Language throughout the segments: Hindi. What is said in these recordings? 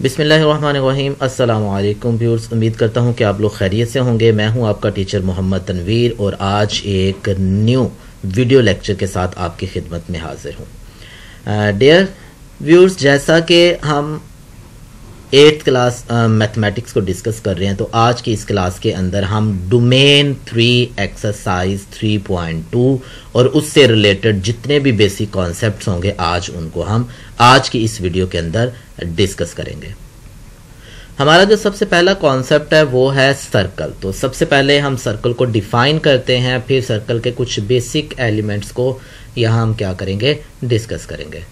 बिस्मिल्लाहिर्रहमानिर्रहीम। अस्सलामु अलैकुम व्यूअर्स, उम्मीद करता हूँ कि आप लोग खैरियत से होंगे। मैं हूँ आपका टीचर मोहम्मद तनवीर और आज एक न्यू वीडियो लेक्चर के साथ आपकी खिदमत में हाजिर हूँ। डियर व्यूअर्स, जैसा कि हम 8th क्लास मैथमेटिक्स को डिस्कस कर रहे हैं, तो आज की इस क्लास के अंदर हम डोमेन 3 एक्सरसाइज 3.2 और उससे रिलेटेड जितने भी बेसिक कॉन्सेप्ट्स होंगे आज उनको हम आज की इस वीडियो के अंदर डिस्कस करेंगे। हमारा जो सबसे पहला कॉन्सेप्ट है वो है सर्कल। तो सबसे पहले हम सर्कल को डिफाइन करते हैं, फिर सर्कल के कुछ बेसिक एलिमेंट्स को यहाँ हम क्या करेंगे, डिस्कस करेंगे।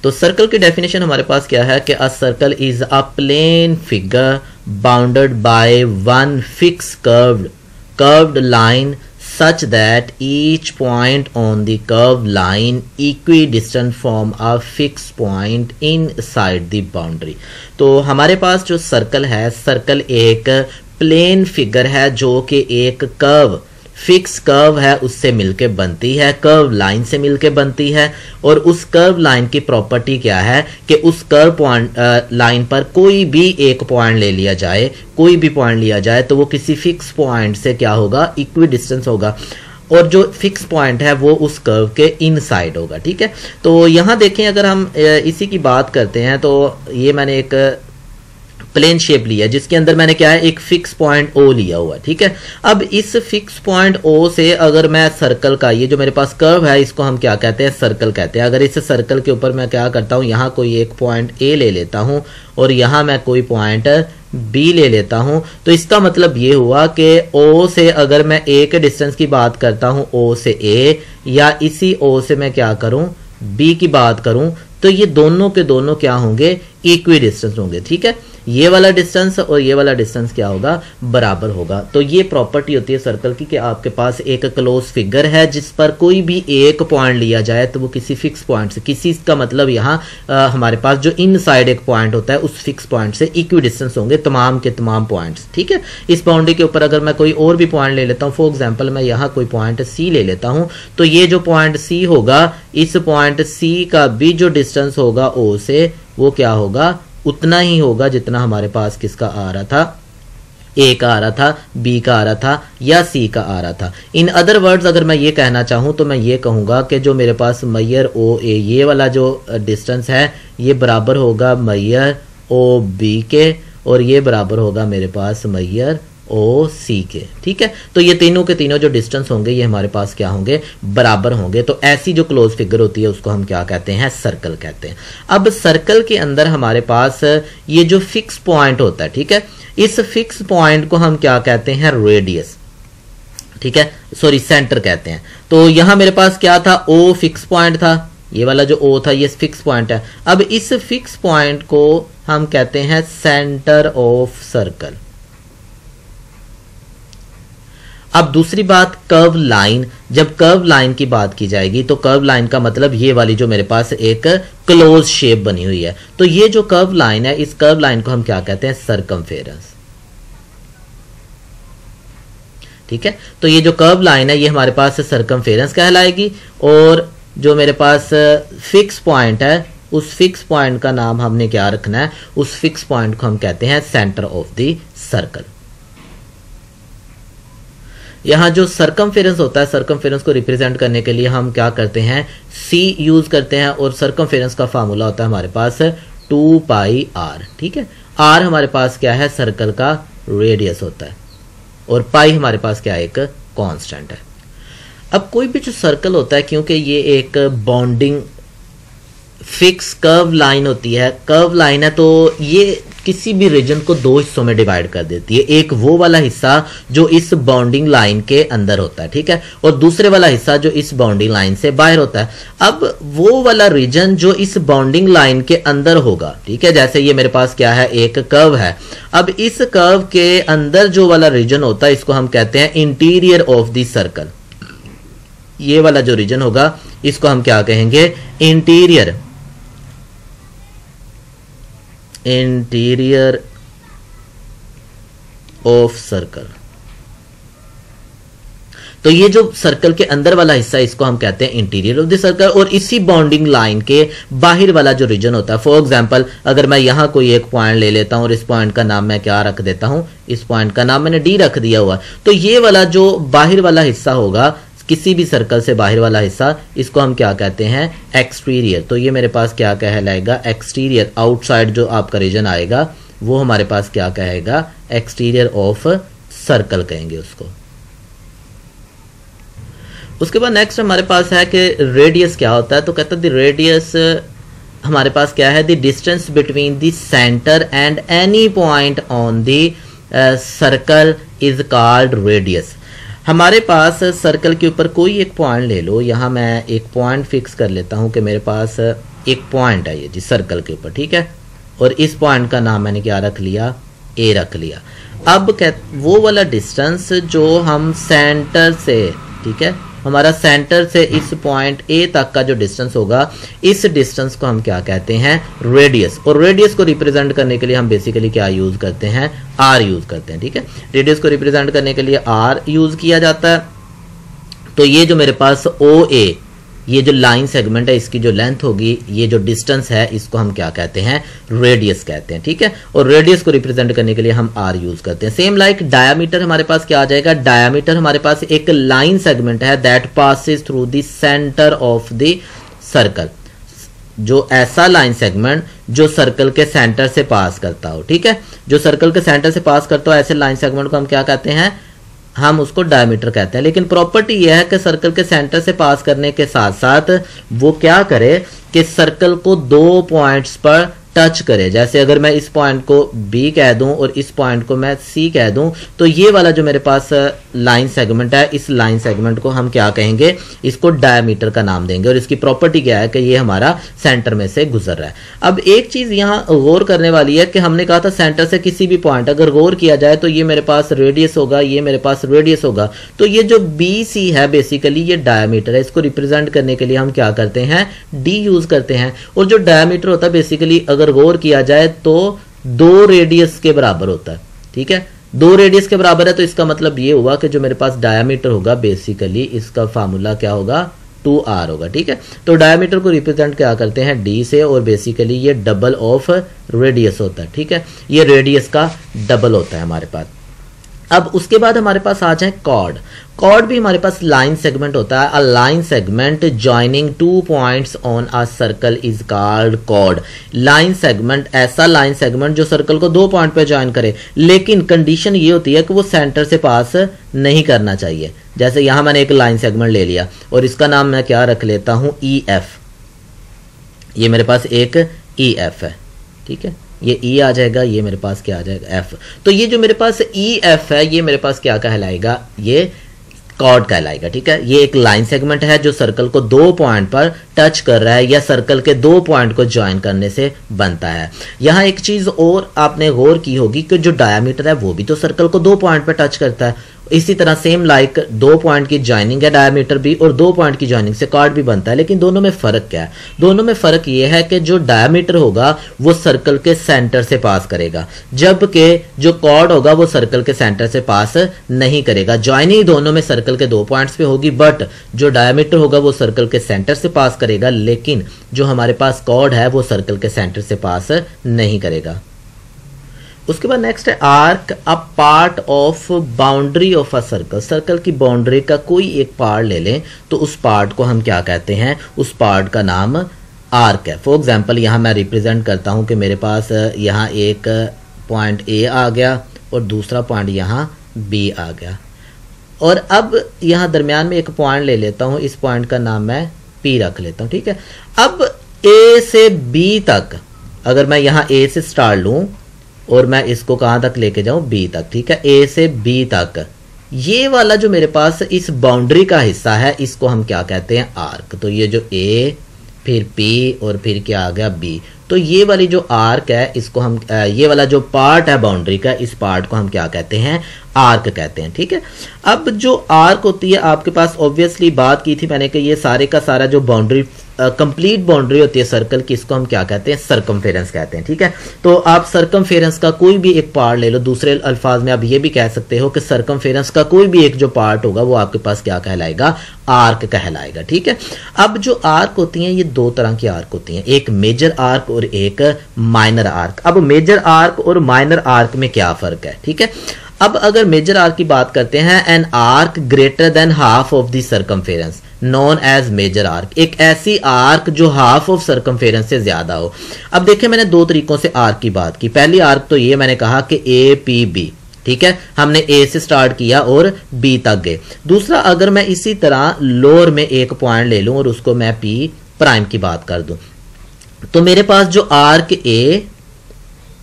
तो सर्कल की डेफिनेशन हमारे पास क्या है कि a circle is a plane figure bounded by one fix curved line such that each point on the curved line equidistant from a fixed point inside the boundary। तो हमारे पास जो सर्कल है, सर्कल एक प्लेन फिगर है जो कि एक कर्व फिक्स कर्व है उससे मिलके बनती है, कर्व लाइन से मिलके बनती है। और उस कर्व लाइन की प्रॉपर्टी क्या है कि उस कर्व पॉइंट लाइन पर कोई भी एक पॉइंट ले लिया जाए, कोई भी पॉइंट लिया जाए तो वो किसी फिक्स पॉइंट से क्या होगा, इक्वी डिस्टेंस होगा। और जो फिक्स पॉइंट है वो उस कर्व के इनसाइड होगा। ठीक है, तो यहां देखें, अगर हम इसी की बात करते हैं तो ये मैंने एक प्लेन शेप लिया जिसके अंदर मैंने क्या है, एक फिक्स पॉइंट ओ लिया हुआ। ठीक है, अब इस फिक्स पॉइंट ओ से अगर मैं सर्कल का, ये जो मेरे पास कर्व है इसको हम क्या कहते हैं, सर्कल कहते हैं। अगर इस सर्कल के ऊपर मैं क्या करता हूं, यहां कोई एक पॉइंट ए ले लेता हूं और यहां मैं कोई पॉइंट बी ले लेता हूं, तो इसका मतलब ये हुआ कि ओ से अगर मैं ए के डिस्टेंस की बात करता हूं, ओ से ए, या इसी ओ से मैं क्या करूं, बी की बात करूं, तो ये दोनों के दोनों क्या होंगे, इक्वी डिस्टेंस होंगे। ठीक है, ये वाला डिस्टेंस और ये वाला डिस्टेंस क्या होगा, बराबर होगा। तो ये प्रॉपर्टी होती है सर्कल की कि आपके पास एक क्लोज फिगर है जिस पर कोई भी एक पॉइंट लिया जाए तो वो किसी फिक्स पॉइंट से, किसी का मतलब यहाँ हमारे पास जो इनसाइड एक पॉइंट होता है उस फिक्स पॉइंट से इक्वी डिस्टेंस होंगे तमाम के तमाम पॉइंट्स। ठीक है, इस बाउंड्री के ऊपर अगर मैं कोई और भी पॉइंट ले लेता हूँ, फॉर एग्जाम्पल मैं यहाँ कोई पॉइंट सी ले लेता हूँ, तो ये जो पॉइंट सी होगा, इस पॉइंट सी का भी जो डिस्टेंस होगा ओ से, वो क्या होगा, उतना ही होगा जितना हमारे पास किसका आ रहा था, ए का आ रहा था, बी का आ रहा था या सी का आ रहा था। इन अदर वर्ड्स अगर मैं ये कहना चाहूं तो मैं ये कहूंगा कि जो मेरे पास मैयर ओ ए, ये वाला जो डिस्टेंस है ये बराबर होगा मैयर ओ बी के, और ये बराबर होगा मेरे पास मैयर ओ सी के। ठीक है, तो ये तीनों के तीनों जो डिस्टेंस होंगे ये हमारे पास क्या होंगे, बराबर होंगे। तो ऐसी जो क्लोज फिगर होती है उसको हम क्या कहते हैं, सर्कल कहते हैं। अब सर्कल के अंदर हमारे पास ये जो फिक्स पॉइंट होता है, ठीक है, इस फिक्स पॉइंट को हम क्या कहते हैं, रेडियस। ठीक है, सॉरी, सेंटर कहते हैं। तो यहां मेरे पास क्या था, ओ फिक्स पॉइंट था, ये वाला जो ओ था ये फिक्स पॉइंट है। अब इस फिक्स पॉइंट को हम कहते हैं सेंटर ऑफ सर्कल। अब दूसरी बात, कर्व लाइन। जब कर्व लाइन की बात की जाएगी तो कर्व लाइन का मतलब ये वाली जो मेरे पास एक क्लोज शेप बनी हुई है, तो ये जो कर्व लाइन है, इस कर्व लाइन को हम क्या कहते हैं, सर्कमफेरेंस। ठीक है, तो ये जो कर्व लाइन है ये हमारे पास सर्कमफेरेंस कहलाएगी। और जो मेरे पास फिक्स पॉइंट है, उस फिक्स पॉइंट का नाम हमने क्या रखना है, उस फिक्स पॉइंट को हम कहते हैं सेंटर ऑफ द सर्कल। यहां जो सर्कमफेरेंस होता है, सर्कमफेरेंस को रिप्रेजेंट करने के लिए हम क्या करते हैं, सी यूज करते हैं, और सर्कमफेरेंस का फार्मूला होता है हमारे पास 2 पाई आर। ठीक है, आर हमारे पास क्या है, सर्कल का रेडियस होता है, और पाई हमारे पास क्या है, एक कांस्टेंट है। अब कोई भी जो सर्कल होता है, क्योंकि ये एक बाउंडिंग फिक्स कर्व लाइन होती है, कर्व लाइन है, तो ये किसी भी रीजन को दो हिस्सों में डिवाइड कर देती है। एक वो वाला हिस्सा जो इस बाउंडिंग लाइन के अंदर होता है, ठीक है, और दूसरे वाला हिस्सा जो इस बाउंडिंग लाइन से बाहर होता है। अब वो वाला रीजन जो इस बाउंडिंग लाइन के अंदर होगा, ठीक है, जैसे ये मेरे पास क्या है, एक कर्व है। अब इस कर्व के अंदर जो वाला रीजन होता है इसको हम कहते हैं इंटीरियर ऑफ द सर्कल। ये वाला जो रीजन होगा इसको हम क्या कहेंगे, इंटीरियर ऑफ सर्कल। तो ये जो सर्कल के अंदर वाला हिस्सा इसको हम कहते हैं इंटीरियर ऑफ द सर्कल, और इसी बाउंडिंग लाइन के बाहर वाला जो रीजन होता है, फॉर एग्जांपल अगर मैं यहां कोई एक पॉइंट ले लेता हूं और इस पॉइंट का नाम मैं क्या रख देता हूं, इस पॉइंट का नाम मैंने डी रख दिया हुआ, तो ये वाला जो बाहर वाला हिस्सा होगा किसी भी सर्कल से बाहर वाला हिस्सा, इसको हम क्या कहते हैं, एक्सटीरियर। तो ये मेरे पास क्या कहलाएगा, एक्सटीरियर। आउटसाइड जो आपका रीजन आएगा वो हमारे पास क्या कहेगा, एक्सटीरियर ऑफ सर्कल कहेंगे उसको। उसके बाद नेक्स्ट हमारे पास है कि रेडियस क्या होता है, तो कहता है द रेडियस हमारे पास क्या है, the distance between the centre and any point on the circle is called radius. हमारे पास सर्कल के ऊपर कोई एक पॉइंट ले लो, यहां मैं एक पॉइंट फिक्स कर लेता हूं कि मेरे पास एक पॉइंट है ये जी सर्कल के ऊपर, ठीक है, और इस पॉइंट का नाम मैंने क्या रख लिया, ए रख लिया। अब वो वाला डिस्टेंस जो हम सेंटर से, ठीक है, हमारा सेंटर से इस पॉइंट ए तक का जो डिस्टेंस होगा, इस डिस्टेंस को हम क्या कहते हैं, रेडियस। और रेडियस को रिप्रेजेंट करने के लिए हम बेसिकली क्या यूज करते हैं, आर यूज करते हैं, ठीक है। रेडियस को रिप्रेजेंट करने के लिए आर यूज किया जाता है। तो ये जो मेरे पास ओ ए, ये जो लाइन सेगमेंट है, इसकी जो लेंथ होगी, ये जो डिस्टेंस है, इसको हम क्या कहते हैं, रेडियस कहते हैं, ठीक है। और रेडियस को रिप्रेजेंट करने के लिए हम आर यूज करते हैं। सेम लाइक डायामीटर हमारे पास क्या आ जाएगा, डायामीटर हमारे पास एक लाइन सेगमेंट है that passes through the centre of the circle, जो ऐसा लाइन सेगमेंट जो सर्कल के सेंटर से पास करता हो, ठीक है, जो सर्कल के सेंटर से पास करता हो, ऐसे लाइन सेगमेंट को हम क्या कहते हैं, हम उसको डायमीटर कहते हैं। लेकिन प्रॉपर्टी यह है कि सर्कल के सेंटर से पास करने के साथ साथ वो क्या करे कि सर्कल को दो पॉइंट्स पर टच करे। जैसे अगर मैं इस पॉइंट को बी कह दूं और इस पॉइंट को मैं सी कह दूं, तो ये वाला जो मेरे पास लाइन सेगमेंट है, इस लाइन सेगमेंट को हम क्या कहेंगे, इसको डायमीटर का नाम देंगे। और इसकी प्रॉपर्टी क्या है कि ये हमारा सेंटर में से गुजर रहा है। अब एक चीज यहां गौर करने वाली है कि हमने कहा था सेंटर से किसी भी पॉइंट अगर गौर किया जाए तो ये मेरे पास रेडियस होगा, ये मेरे पास रेडियस होगा। तो ये जो बी सी है बेसिकली ये डायमीटर है, इसको रिप्रेजेंट करने के लिए हम क्या करते हैं, डी यूज करते हैं। और जो डायमीटर होता है बेसिकली अगर गौर किया जाए तो 2 रेडियस के बराबर होता है, ठीक है, 2 रेडियस के बराबर है। तो इसका मतलब ये हुआ कि जो मेरे पास डायमीटर होगा बेसिकली इसका फार्मूला क्या होगा, 2r होगा, ठीक है। तो डायमीटर को रिप्रेजेंट क्या करते हैं, d से, और बेसिकली ये डबल ऑफ रेडियस होता है, ठीक है, ये रेडियस का डबल होता है हमारे पास। अब उसके बाद हमारे पास आ जाए कॉर्ड। कॉर्ड भी हमारे पास लाइन सेगमेंट होता है। A line segment joining 2 points on a circle is called chord. Line segment, ऐसा लाइन सेगमेंट जो सर्कल को 2 पॉइंट पे ज्वाइन करे, लेकिन कंडीशन ये होती है कि वो सेंटर से पास नहीं करना चाहिए। जैसे यहां मैंने एक लाइन सेगमेंट ले लिया और इसका नाम मैं क्या रख लेता हूं, ई एफ। ये मेरे पास एक ई एफ है, ठीक है, ये ई आ जाएगा, ये मेरे पास क्या आ जाएगा, एफ। तो ये जो मेरे पास ई एफ है ये मेरे पास क्या कहलाएगा, ये कॉर्ड कहलाएगा, ठीक है। ये एक लाइन सेगमेंट है जो सर्कल को 2 पॉइंट पर टच कर रहा है या सर्कल के 2 पॉइंट को ज्वाइन करने से बनता है। यहां एक चीज और आपने गौर की होगी कि जो डायमीटर है वो भी तो सर्कल को 2 पॉइंट पर टच करता है। इसी तरह सेम लाइक 2 पॉइंट की ज्वाइनिंग है डायमीटर भी, और 2 पॉइंट की ज्वाइनिंग से कॉर्ड भी बनता है। लेकिन दोनों में फर्क क्या है, दोनों में फर्क यह है कि जो डायमीटर होगा वो सर्कल के सेंटर से पास करेगा, जबकि जो कॉर्ड होगा वो सर्कल के सेंटर से पास नहीं करेगा। ज्वाइनिंग दोनों में सर्कल के 2 पॉइंट्स पे होगी, बट जो डायमीटर होगा वो सर्कल के सेंटर से पास करेगा, लेकिन जो हमारे पास कॉर्ड है वो सर्कल के सेंटर से पास नहीं करेगा। उसके बाद नेक्स्ट है arc, a part of boundary of a circle. Circle की बाउंड्री का कोई एक पार्ट ले लें तो उस पार्ट को हम क्या कहते हैं, उस पार्ट का नाम आर्क है। फॉर एग्जांपल यहां मैं रिप्रेजेंट करता हूं कि मेरे पास यहां एक पॉइंट ए आ गया और दूसरा पॉइंट यहां बी आ गया, और अब यहां दरमियान में एक पॉइंट ले लेता हूं, इस पॉइंट का नाम मैं पी रख लेता हूं, ठीक है। अब ए से बी तक अगर मैं यहां ए से स्टार्ट लूं और मैं इसको कहां तक लेके जाऊं, बी तक, ठीक है, ए से बी तक, ये वाला जो मेरे पास इस बाउंड्री का हिस्सा है इसको हम क्या कहते हैं, आर्क। तो ये जो ए फिर पी और फिर क्या आ गया, बी, तो ये वाली जो आर्क है इसको हम ये वाला जो पार्ट है बाउंड्री का, इस पार्ट को हम क्या कहते हैं, आर्क कहते हैं। ठीक है, अब जो आर्क होती है आपके पास, ऑब्वियसली बात की थी मैंने कि ये सारे का सारा जो बाउंड्री कंप्लीट बाउंड्री होती है सर्कल की, इसको हम क्या कहते हैं, सर्कमफेरेंस कहते हैं। ठीक है, तो आप सर्कमफेरेंस का कोई भी एक पार्ट ले लो, दूसरे अल्फाज में आप ये भी कह सकते हो कि सर्कमफेरेंस का कोई भी एक जो पार्ट होगा वो आपके पास क्या कहलाएगा, आर्क कहलाएगा। ठीक है, अब जो आर्क होती हैं ये दो तरह की आर्क होती हैं, एक मेजर आर्क और एक माइनर आर्क। अब मेजर आर्क और माइनर आर्क में क्या फर्क है? ठीक है, अब अगर मेजर आर्क की बात करते हैं, an arc greater than half of the circumference known as major arc, एक ऐसी आर्क जो हाफ ऑफ सर्कमफेरेंस से ज्यादा हो। अब देखिए मैंने दो तरीकों से आर्क की बात की, पहली आर्क तो ये मैंने कहा कि ए पी बी, ठीक है, हमने ए से स्टार्ट किया और बी तक गए। दूसरा, अगर मैं इसी तरह लोअर में एक पॉइंट ले लूं और उसको मैं पी प्राइम की बात कर दूं, तो मेरे पास जो arc A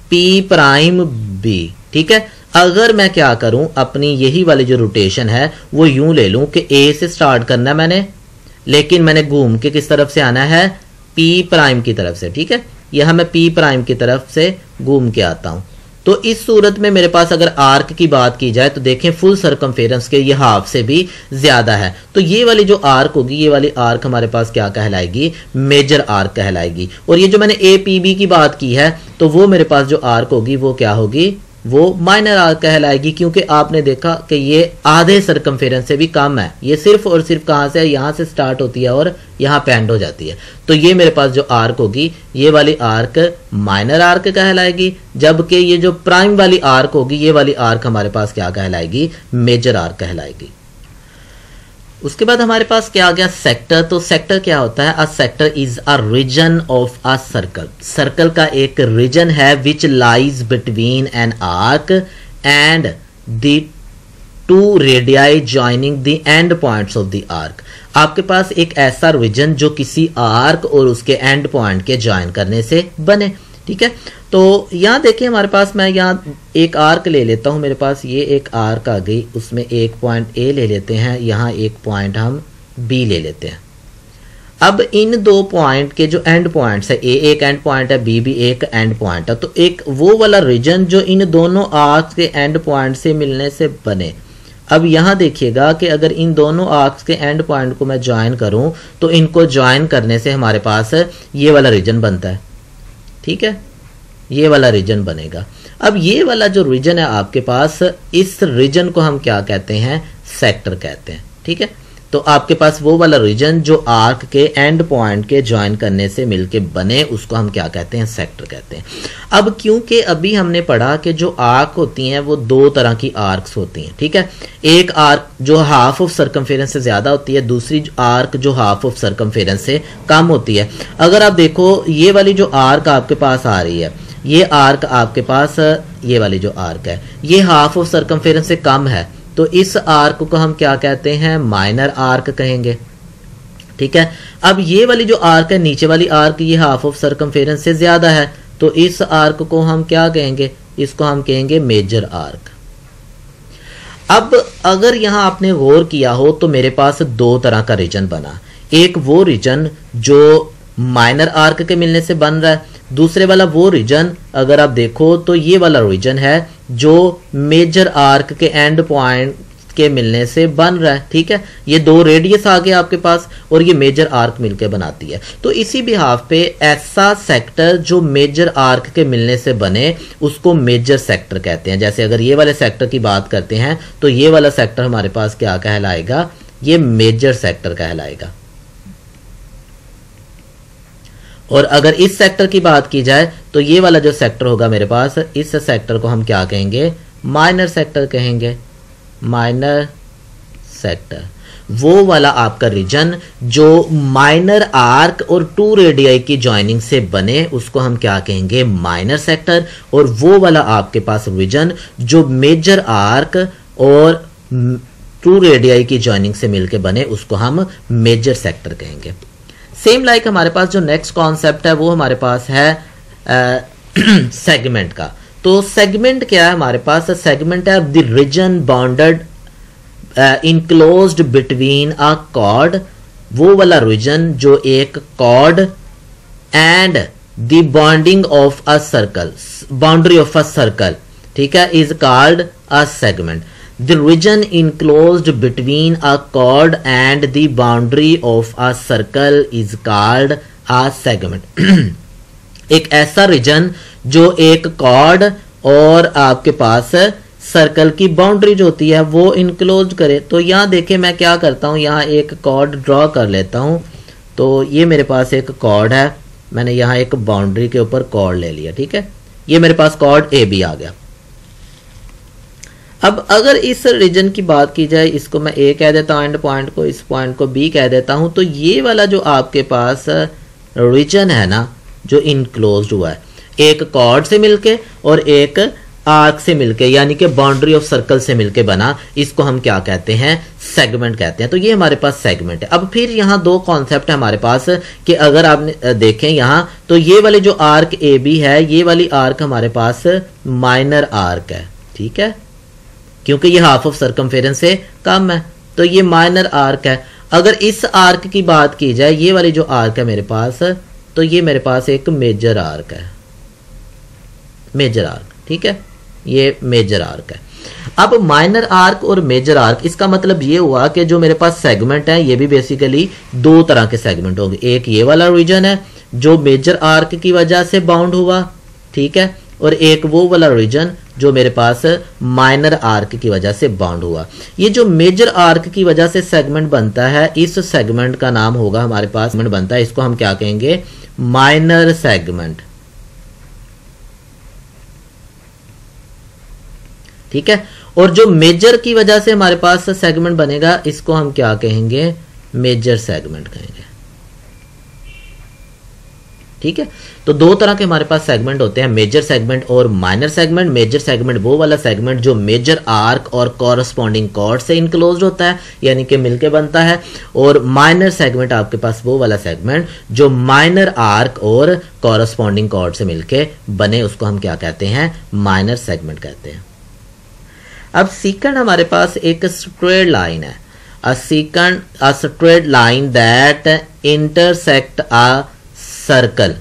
P prime B, ठीक है, अगर मैं क्या करूं, अपनी यही वाली जो रोटेशन है वो यूं ले लूं कि ए से स्टार्ट करना है मैंने, लेकिन मैंने घूम के किस तरफ से आना है, पी प्राइम की तरफ से। ठीक है, यहां मैं पी प्राइम की तरफ से घूम के आता हूं, तो इस सूरत में मेरे पास अगर आर्क की बात की जाए तो देखें फुल सर्कमफेरेंस के ये हाफ से भी ज्यादा है, तो ये वाली जो आर्क होगी, ये वाली आर्क हमारे पास क्या कहलाएगी, मेजर आर्क कहलाएगी। और ये जो मैंने ए पी बी की बात की है, तो वो मेरे पास जो आर्क होगी वो क्या होगी, वो माइनर आर्क कहलाएगी, क्योंकि आपने देखा कि ये आधे सर्कमफेरेंस से भी कम है, ये सिर्फ और सिर्फ कहां से, यहां से स्टार्ट होती है और यहां पे एंड हो जाती है। तो ये मेरे पास जो आर्क होगी, ये वाली आर्क माइनर आर्क कहलाएगी, जबकि ये जो प्राइम वाली आर्क होगी, ये वाली आर्क हमारे पास क्या कहलाएगी, मेजर आर्क कहलाएगी। उसके बाद हमारे पास क्या आ गया, सेक्टर। तो सेक्टर क्या होता है, a sector is a region of a circle, circle का एक रीजन है which lies between an arc and the two radii joining the end points of the arc. आपके पास एक ऐसा रीजन जो किसी आर्क और उसके एंड पॉइंट के ज्वाइन करने से बने। ठीक है, तो यहां देखिए हमारे पास, मैं यहां एक आर्क ले लेता हूं, मेरे पास ये एक आर्क आ गई, उसमें एक पॉइंट ए ले लेते हैं, यहां एक पॉइंट हम बी ले लेते हैं। अब इन दो पॉइंट के जो एंड पॉइंट्स है, ए एक एंड पॉइंट है, बी भी एक एंड पॉइंट है, तो एक वो वाला रीजन जो इन दोनों आर्क्स के एंड पॉइंट से मिलने से बने। अब यहां देखिएगा कि अगर इन दोनों आर्क्स के एंड पॉइंट को मैं ज्वाइन करूं, तो इनको ज्वाइन करने से हमारे पास ये वाला रीजन बनता है। ठीक है, ये वाला रीजन बनेगा। अब ये वाला जो रीजन है आपके पास, इस रीजन को हम क्या कहते हैं, सेक्टर कहते हैं। ठीक है, तो आपके पास वो वाला रीजन जो आर्क के एंड पॉइंट के ज्वाइन करने से मिलके बने, उसको हम क्या कहते हैं, सेक्टर कहते हैं। अब क्योंकि अभी हमने पढ़ा कि जो आर्क होती हैं वो दो तरह की आर्क्स होती हैं। ठीक है, एक आर्क जो हाफ ऑफ सर्कमफेरेंस से ज्यादा होती है, दूसरी आर्क जो हाफ ऑफ सर्कमफेरेंस से कम होती है। अगर आप देखो, ये वाली जो आर्क आपके पास आ रही है, ये आर्क आपके पास, ये वाली जो आर्क है, ये हाफ ऑफ सर्कमफेरेंस से कम है, तो इस आर्क को हम क्या कहते हैं, माइनर आर्क कहेंगे। ठीक है, अब ये वाली जो आर्क है, नीचे वाली आर्क, ये हाफ ऑफ सर्कमफेरेंस से ज्यादा है, तो इस आर्क को हम क्या कहेंगे, इसको हम कहेंगे मेजर आर्क। अब अगर यहां आपने गौर किया हो तो मेरे पास दो तरह का रीजन बना, एक वो रीजन जो माइनर आर्क के मिलने से बन रहा है, दूसरे वाला वो रीजन अगर आप देखो तो ये वाला रीजन है जो मेजर आर्क के एंड पॉइंट के मिलने से बन रहा है। ठीक है, ये दो रेडियस आ गए आपके पास और ये मेजर आर्क मिलकर बनाती है। तो इसी बिहाफ पे ऐसा सेक्टर जो मेजर आर्क के मिलने से बने, उसको मेजर सेक्टर कहते हैं। जैसे अगर ये वाले सेक्टर की बात करते हैं तो ये वाला सेक्टर हमारे पास क्या कहलाएगा, ये मेजर सेक्टर कहलाएगा। और अगर इस सेक्टर की बात की जाए तो ये वाला जो सेक्टर होगा मेरे पास, इस सेक्टर को हम क्या कहेंगे, माइनर सेक्टर कहेंगे। माइनर सेक्टर वो वाला आपका रीजन जो माइनर आर्क और टू रेडियाई की ज्वाइनिंग से बने, उसको हम क्या कहेंगे, माइनर सेक्टर। और वो वाला आपके पास रीजन जो मेजर आर्क और टू रेडियाई की ज्वाइनिंग से मिलके बने, उसको हम मेजर सेक्टर कहेंगे। सेम लाइक हमारे पास जो नेक्स्ट कॉन्सेप्ट है वो हमारे पास है सेगमेंट का। तो सेगमेंट क्या है हमारे पास, सेगमेंट है the region bounded enclosed between a chord, वो वाला रीजन जो एक chord and the bonding of a circle, boundary of a circle, ठीक है, is called a segment. The region enclosed between a chord and the boundary of a circle is called a segment. एक ऐसा रीजन जो एक कॉर्ड और आपके पास सर्कल की बाउंड्री जो होती है वो इनक्लोज करे। तो यहां देखें मैं क्या करता हूं, यहां एक कॉर्ड ड्रॉ कर लेता हूं। तो ये मेरे पास एक कॉर्ड है, मैंने यहां एक बाउंड्री के ऊपर कॉर्ड ले लिया, ठीक है। ये मेरे पास कॉर्ड ए बी आ गया। अब अगर इस रीजन की बात की जाए, इसको मैं ए कह देता हूं एंड पॉइंट को, इस पॉइंट को बी कह देता हूं। तो ये वाला जो आपके पास रीजन है ना जो इनक्लोज्ड हुआ है एक कॉर्ड से मिलके और एक आर्क से मिलके, यानी कि बाउंड्री ऑफ सर्कल से मिलके बना, इसको हम क्या कहते हैं, सेगमेंट कहते हैं। तो ये हमारे पास सेगमेंट है। अब फिर यहाँ दो कॉन्सेप्ट है हमारे पास कि अगर आप देखें यहाँ तो ये वाले जो आर्क ए बी है, ये वाली आर्क हमारे पास माइनर आर्क है, ठीक है, क्योंकि ये हाफ ऑफ सर्कमफेरेंस से कम है, तो ये माइनर आर्क है। अगर इस आर्क की बात की जाए, ये वाली जो आर्क है मेरे पास, तो ये मेरे पास एक मेजर आर्क है, मेजर आर्क, ठीक है, ये मेजर आर्क है। अब माइनर आर्क और मेजर आर्क, इसका मतलब ये हुआ कि जो मेरे पास सेगमेंट है ये भी बेसिकली दो तरह के सेगमेंट होंगे। एक ये वाला रीजन है जो मेजर आर्क की वजह से बाउंड हुआ, ठीक है, और एक वो वाला रीजन जो मेरे पास माइनर आर्क की वजह से बाउंड हुआ। ये जो मेजर आर्क की वजह से सेगमेंट बनता है, इस सेगमेंट का नाम होगा हमारे पास, सेगमेंट बनता है, इसको हम क्या कहेंगे, माइनर सेगमेंट, ठीक है। और जो मेजर की वजह से हमारे पास सेगमेंट बनेगा, इसको हम क्या कहेंगे, मेजर सेगमेंट कहेंगे, ठीक है। तो दो तरह के हमारे पास सेगमेंट होते हैं, मेजर सेगमेंट और माइनर सेगमेंट। मेजर सेगमेंट वो वाला सेगमेंट जो मेजर आर्क और कॉरस्पॉन्डिंग कॉर्ड से इनक्लोज्ड होता है, यानी कि मिलके बनता है। और माइनर सेगमेंट आपके पास वो वाला सेगमेंट जो माइनर आर्क और कॉरस्पॉन्डिंग कॉर्ड से मिलके बने, उसको हम क्या कहते हैं, माइनर सेगमेंट कहते हैं। अब सेकंड हमारे पास एक स्ट्रेट लाइन है, a straight line that intersect a circle.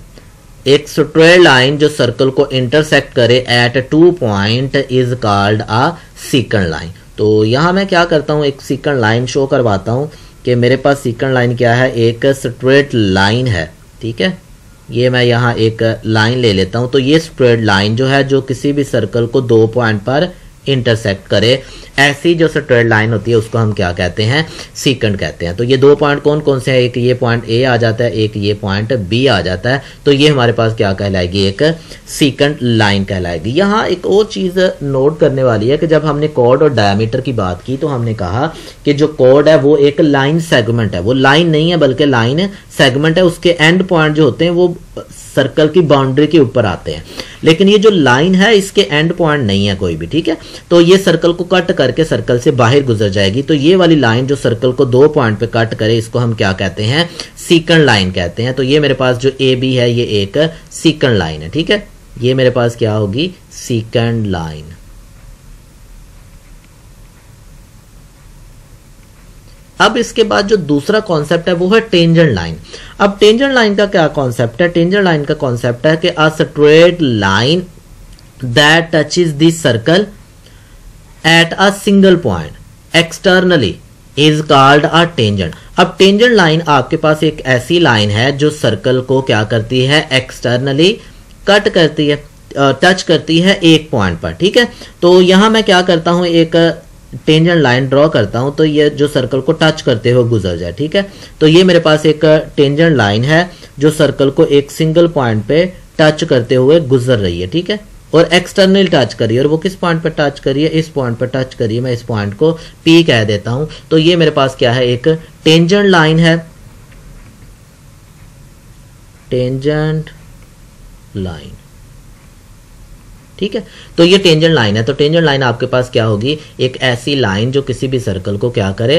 एक स्ट्रेट लाइन जो सर्कल को इंटरसेक्ट करे at 2 point is called a second line. तो यहां मैं क्या करता हूं, एक सेकंड लाइन शो करवाता हूं कि मेरे पास सेकंड लाइन क्या है, एक स्ट्रेट लाइन है, ठीक है। ये मैं यहां एक लाइन ले लेता हूं। तो ये स्ट्रेट लाइन जो है जो किसी भी सर्कल को 2 पॉइंट पर इंटरसेक्ट करे, ऐसी जो स्ट्रेट लाइन होती है उसको हम क्या कहते हैं, सेकंड कहते हैं। तो ये 2 पॉइंट कौन कौन से हैं, एक ये पॉइंट ए आ जाता है, एक ये पॉइंट बी आ जाता है। तो ये हमारे पास क्या कहलाएगी, एक सेकंड लाइन कहलाएगी। यहाँ एक और चीज नोट करने वाली है कि जब हमने कॉर्ड और डायमीटर की बात की तो हमने कहा कि जो कॉर्ड है वो एक लाइन सेगमेंट है, वो लाइन नहीं है बल्कि लाइन सेगमेंट है। उसके एंड पॉइंट जो होते हैं वो सर्कल की बाउंड्री के ऊपर आते हैं, लेकिन ये जो लाइन है इसके एंड पॉइंट नहीं है कोई भी, ठीक है। तो ये सर्कल को कट करके सर्कल से बाहर गुजर जाएगी। तो ये वाली लाइन जो सर्कल को 2 पॉइंट पे कट करे, इसको हम क्या कहते हैं, सेकंड लाइन कहते हैं। तो ये मेरे पास जो ए बी है ये एक सेकंड लाइन है, ठीक है। ये मेरे पास क्या होगी, सेकंड लाइन। अब इसके बाद जो दूसरा कॉन्सेप्ट है वो है टेंजेंट लाइन। अब टेंजेंट लाइन का क्या कॉन्सेप्ट है, टेंजेंट लाइन का कॉन्सेप्ट है कि अ straight line that touches the circle at a single point externally is called a tangent. अब टेंजेंट लाइन आपके पास एक ऐसी लाइन है जो सर्कल को क्या करती है, एक्सटर्नली कट करती है, टच करती है एक पॉइंट पर, ठीक है। तो यहां मैं क्या करता हूं, एक टेंजेंट लाइन ड्रॉ करता हूं तो ये जो सर्कल को टच करते हुए गुजर जाए, ठीक है। तो ये मेरे पास एक टेंजेंट लाइन है जो सर्कल को एक सिंगल पॉइंट पे टच करते हुए गुजर रही है, ठीक है, और एक्सटर्नल टच करिए। और वो किस पॉइंट पे टच करिए, इस पॉइंट पे टच करिए। मैं इस पॉइंट को पी कह देता हूं। तो ये मेरे पास क्या है, एक टेंजेंट लाइन है, टेंजेंट लाइन, ठीक है। तो ये टेंजेंट लाइन है। तो टेंजेंट लाइन आपके पास क्या होगी, एक ऐसी लाइन जो किसी भी सर्कल को क्या करे,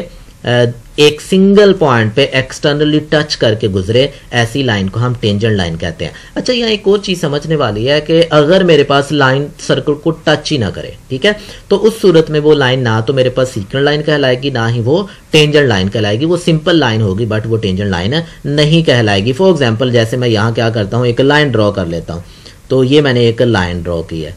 एक सिंगल पॉइंट पे एक्सटर्नली टच करके गुजरे, ऐसी लाइन को हम टेंजेंट लाइन कहते हैं। अच्छा, यहाँ एक और चीज समझने वाली है कि अगर मेरे पास लाइन सर्कल को टच ही ना करे, ठीक है, तो उस सूरत में वो लाइन ना तो मेरे पास सेकंड लाइन कहलाएगी, ना ही वो टेंजेंट लाइन कहलाएगी। वो सिंपल लाइन होगी बट वो टेंजेंट लाइन नहीं कहलाएगी। फॉर एग्जाम्पल जैसे मैं यहाँ क्या करता हूँ, एक लाइन ड्रॉ कर लेता हूँ। तो ये मैंने एक लाइन ड्रॉ की है।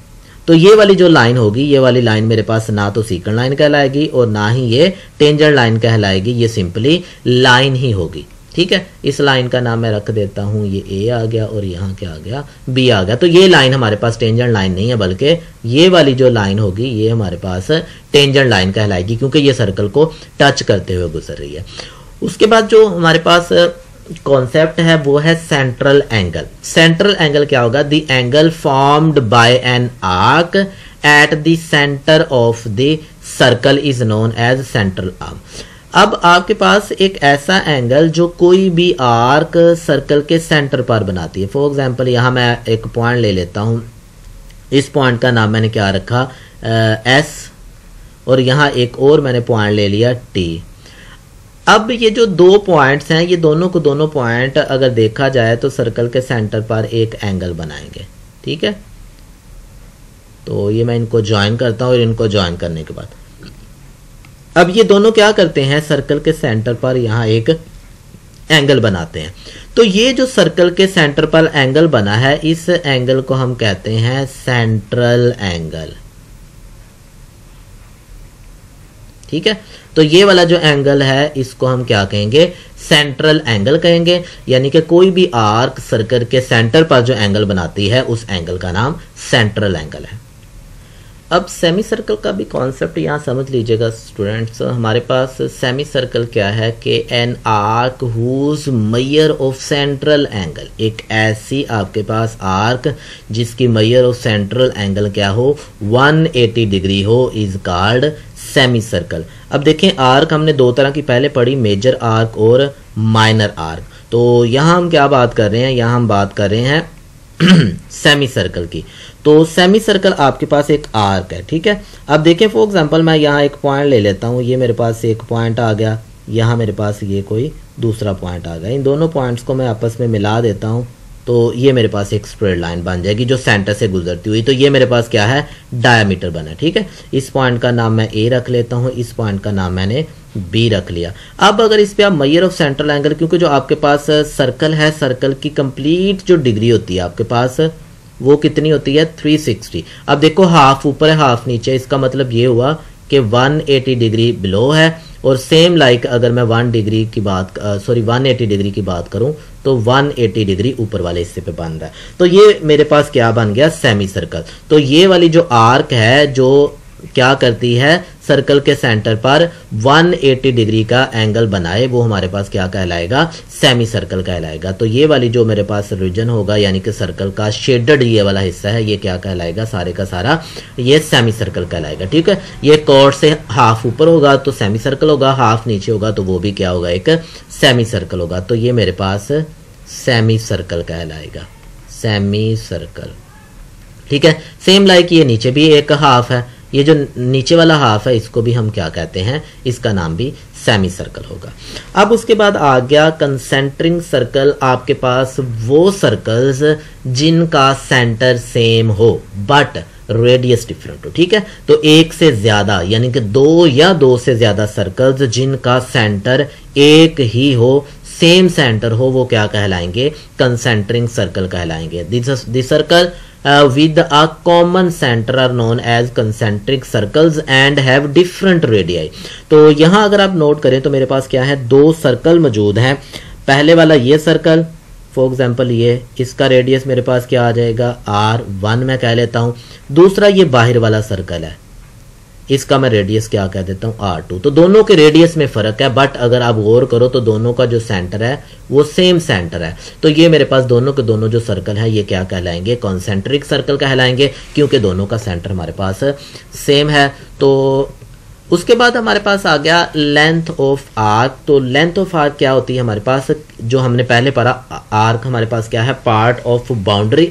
तो ये वाली जो लाइन होगी, ये वाली लाइन मेरे पास ना तो सीकंड लाइन कहलाएगी और ना ही ये टेंजेंट लाइन कहलाएगी, ये सिंपली लाइन ही होगी। ठीक है, इस लाइन का नाम मैं रख देता हूं, ये ए आ गया और यहाँ क्या आ गया, बी आ गया। तो ये लाइन हमारे पास टेंजेंट लाइन नहीं है, बल्कि ये वाली जो लाइन होगी ये हमारे पास टेंजेंट लाइन कहलाएगी, क्योंकि ये सर्कल को टच करते हुए गुजर रही है। उसके बाद जो हमारे पास कॉन्सेप्ट है वो है सेंट्रल एंगल। सेंट्रल एंगल क्या होगा, the angle formed by an arc at the centre of the circle is known as central arm. अब आपके पास एक ऐसा एंगल जो कोई भी आर्क सर्कल के सेंटर पर बनाती है। फॉर एग्जांपल यहां मैं एक पॉइंट ले लेता हूं, इस पॉइंट का नाम मैंने क्या रखा, एस, और यहां एक और मैंने पॉइंट ले लिया टी। अब ये जो दो पॉइंट्स हैं, ये दोनों को दोनों पॉइंट अगर देखा जाए तो सर्कल के सेंटर पर एक एंगल बनाएंगे। ठीक है, तो ये मैं इनको ज्वाइन करता हूं और इनको ज्वाइन करने के बाद अब ये दोनों क्या करते हैं, सर्कल के सेंटर पर यहां एक एंगल बनाते हैं। तो ये जो सर्कल के सेंटर पर एंगल बना है, इस एंगल को हम कहते हैं सेंट्रल एंगल। ठीक है, तो ये वाला जो एंगल है इसको हम क्या कहेंगे, सेंट्रल एंगल कहेंगे। यानी कि कोई भी आर्क सर्कल के सेंटर पर जो एंगल बनाती है उस एंगल का नाम सेंट्रल एंगल है। अब सेमी सर्कल का भी कॉन्सेप्ट यहां समझ लीजिएगा स्टूडेंट्स। हमारे पास सेमी सर्कल क्या है कि an arc whose measure of central angle, एक ऐसी आपके पास आर्क जिसकी मेजर ऑफ सेंट्रल एंगल क्या हो, 180 डिग्री हो, इज कॉल्ड सेमी सर्कल। अब देखें, आर्क हमने दो तरह की पहले पढ़ी, मेजर आर्क और माइनर आर्क। तो यहां हम क्या बात कर रहे हैं, यहां हम बात कर रहे हैं सेमी सर्कल की। तो सेमी सर्कल आपके पास एक आर्क है। ठीक है, अब देखें फॉर एग्जांपल मैं यहाँ एक पॉइंट ले लेता हूँ, ये मेरे पास एक पॉइंट आ गया, यहाँ मेरे पास ये कोई दूसरा पॉइंट आ गया। इन दोनों पॉइंट्स को मैं आपस में मिला देता हूँ तो ये मेरे पास एक स्ट्रेट लाइन बन जाएगी जो सेंटर से गुजरती हुई। तो ये मेरे पास क्या है, डायमीटर बना। ठीक है, इस पॉइंट का नाम मैं ए रख लेता हूँ, इस पॉइंट का नाम मैंने बी रख लिया। अब अगर इस पे आप मेजर ऑफ सेंट्रल एंगल, क्योंकि जो आपके पास सर्कल है, सर्कल की कंप्लीट जो डिग्री होती है आपके पास वो कितनी होती है, 360। अब देखो हाफ ऊपर है हाफ नीचे, इसका मतलब ये हुआ कि 180 डिग्री बिलो है। और सेम लाइक अगर मैं 180 डिग्री की बात करूं तो 180 डिग्री ऊपर वाले हिस्से पे बन रहा है। तो ये मेरे पास क्या बन गया, सेमी सर्कल। तो ये वाली जो आर्क है जो क्या करती है, सर्कल के सेंटर पर 180 डिग्री का एंगल बनाए, वो हमारे पास क्या कहलाएगा, सेमी सर्कल कहलाएगा। तो ये वाली जो मेरे पास रीजन होगा यानी कि सर्कल का शेडेड ये वाला हिस्सा है, ये क्या कहलाएगा, सारे का सारा ये सेमी सर्कल कहलाएगा। ठीक है, ये कॉर्ड से हाफ ऊपर होगा तो सेमी सर्कल होगा, हाफ नीचे होगा तो वो भी क्या होगा, एक सेमी सर्कल होगा। तो ये मेरे पास सेमी सर्कल कहलाएगा, सेमी सर्कल। ठीक है, सेम लाइक ये नीचे भी एक हाफ है, ये जो नीचे वाला हाफ है इसको भी हम क्या कहते हैं, इसका नाम भी सेमी सर्कल होगा। अब उसके बाद आ गया कंसेंट्रिक सर्कल। आपके पास वो सर्कल्स जिनका सेंटर सेम हो बट रेडियस डिफरेंट हो। ठीक है, तो एक से ज्यादा यानी कि दो या दो से ज्यादा सर्कल्स जिनका सेंटर एक ही हो, सेम सेंटर हो, वो क्या कहलाएंगे, कंसेंट्रिक सर्कल कहलाएंगे। This circle with a common center are known as concentric circles and have different radii। तो यहां अगर आप नोट करें तो मेरे पास क्या है, दो सर्कल मौजूद हैं। पहले वाला ये सर्कल, फॉर एग्जांपल ये, इसका रेडियस मेरे पास क्या आ जाएगा, R1 मैं कह लेता हूं। दूसरा ये बाहर वाला सर्कल है, इसका मैं रेडियस क्या कह देता हूं, R2। तो दोनों के रेडियस में फर्क है, बट अगर आप गौर करो तो दोनों का जो सेंटर है वो सेम सेंटर है। तो ये मेरे पास दोनों के दोनों जो सर्कल है ये क्या कहलाएंगे, कॉन्सेंट्रिक सर्कल कहलाएंगे, क्योंकि दोनों का सेंटर हमारे पास सेम है। तो उसके बाद हमारे पास आ गया लेंथ ऑफ आर्क। तो लेंथ ऑफ आर्क क्या होती है हमारे पास, जो हमने पहले पढ़ा, आर्क हमारे पास क्या है, पार्ट ऑफ बाउंड्री।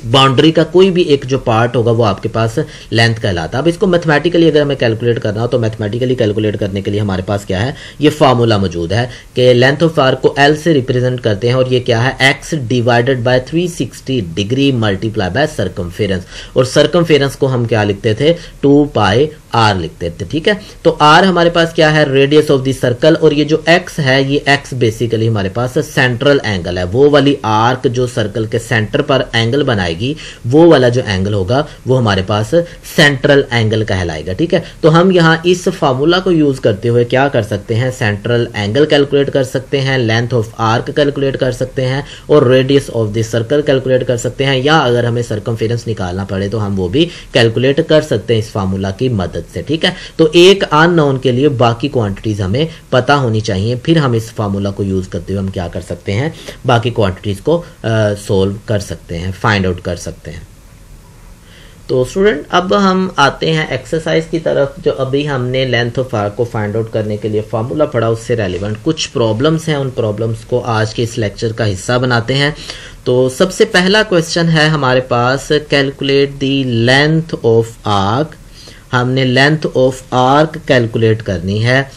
बाउंड्री का कोई भी एक जो पार्ट होगा वो आपके पास लेंथ कहलाता है। अब इसको मैथमेटिकली अगर हमें कैलकुलेट करना हो तो मैथमेटिकली कैलकुलेट करने के लिए हमारे पास क्या है, ये फार्मूला मौजूद है कि लेंथ ऑफ आर्क को L से रिप्रेजेंट करते हैं और ये क्या है, x divided by 360 degree multiply bye circumference. और सर्कमफेरेंस को हम क्या लिखते थे, 2 पाई आर लिखते थे, ठीक है। तो आर हमारे पास क्या है, रेडियस ऑफ द सर्कल, और ये जो एक्स है, ये एक्स बेसिकली हमारे पास सेंट्रल एंगल है। वो वाली आर्क जो सर्कल के सेंटर पर एंगल बनाएगी, वो वाला जो एंगल होगा वो हमारे पास सेंट्रल एंगल कहलाएगा, ठीक है। तो हम यहाँ इस फार्मूला को यूज करते हुए क्या कर सकते हैं, सेंट्रल एंगल कैलकुलेट कर सकते हैं, लेंथ ऑफ आर्क कैलकुलेट कर सकते हैं, और radius of the circle calculate कर सकते हैं, या अगर हमें सर्कमफेरेंस निकालना पड़े तो हम वो भी कैलकुलेट कर सकते हैं इस फार्मूला की मदद से, ठीक है। तो एक अननोन के लिए बाकी क्वांटिटीज हमें पता होनी चाहिए, फिर हम इस फार्मूला को यूज करते हुए हम क्या कर सकते हैं, बाकी क्वांटिटीज को सोल्व कर सकते हैं, फाइंड आउट कर सकते हैं। तो स्टूडेंट अब हम आते हैं एक्सरसाइज की तरफ। जो अभी हमने लेंथ ऑफ आर्क को फाइंड आउट करने के लिए फार्मूला पढ़ा, उससे रेलिवेंट कुछ प्रॉब्लम्स हैं, उन प्रॉब्लम्स को आज के इस लेक्चर का हिस्सा बनाते हैं। तो सबसे पहला क्वेश्चन है हमारे पास, calculate the length of arc. हमने लेंथ ऑफ आर्क कैलकुलेट करनी है,